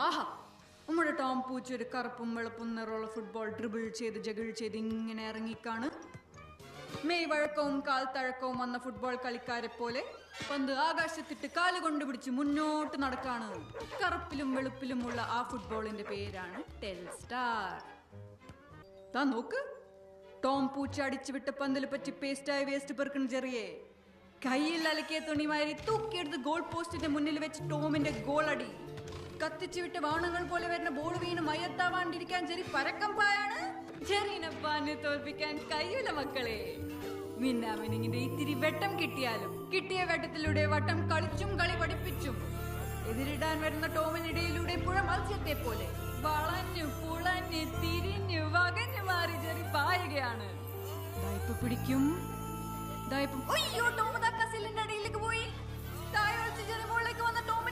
ആഹാ, നമ്മുടെ ടോം പൂച്ച ഒരു കറുപ്പും വെളുപ്പും നിറമുള്ള ഫുട്ബോൾ ഡ്രിബിൾ ചെയ്ത് ജഗിൾ ചെയ്ത് ഇങ്ങനെ ഇറങ്ങിക്കാണ്. മെയ് വഴക്കവും കാൽ തഴക്കവും വന്ന ഫുട്ബോൾ കളിക്കാരെ പോലെ പന്ത് ആകാശത്തിട്ട് കാല് കൊണ്ടുപിടിച്ച് മുന്നോട്ട് നടക്കാണ്. കറുപ്പിലും വെളുപ്പിലുമുള്ള ആ ഫുട്ബോളിന്റെ പേരാണ് ടെൽസ്റ്റാർ. താ നോക്ക്, ടോം പൂച്ച അടിച്ചു വിട്ട പന്തിൽ പറ്റി പേസ്റ്റായി വേസ്റ്റ് പെറുക്കണ ചെറിയേ. കയ്യിൽ അലക്കിയ തുണിമാരി തൂക്കിയെടുത്ത് ഗോൾ പോസ്റ്റിന്റെ മുന്നിൽ വെച്ച് ടോമിന്റെ ഗോൾ അടി. കത്തിച്ചു വിട്ട വാണങ്ങൾ പോലെ വരുന്ന ബോൾ വീണ് മയത്താവാണ്ടിരിക്കാൻ ചെറി പരക്കം പായാണ്. ചെറിയനപ്പാനെ തോൽപ്പിക്കാൻ കഴിയില്ല മക്കളെ. മിന്നാമിനിങ്ങിന്റെ ഇത്തിരി വെട്ടം കിട്ടിയാലും കിട്ടിയ വെട്ടത്തിലൂടെ വട്ടം കളിച്ചും കളി പഠിപ്പിച്ചും എതിരിടാൻ വരുന്ന ടോമിനിടയിലൂടെ പുഴ മത്സ്യത്തെ പോലെ വളഞ്ഞു പുളഞ്ഞ് തിരിഞ്ഞു വകഞ്ഞു മാറി ചെറി പായുകയാണ്. ദായിപ്പ് പിടിക്കും. അയ്യോ, ടോം കസിലിന്റെ അടിയിലേക്ക് പോയി. താഴെ ചെറിയ മുകളിലേക്ക് വന്ന ടോം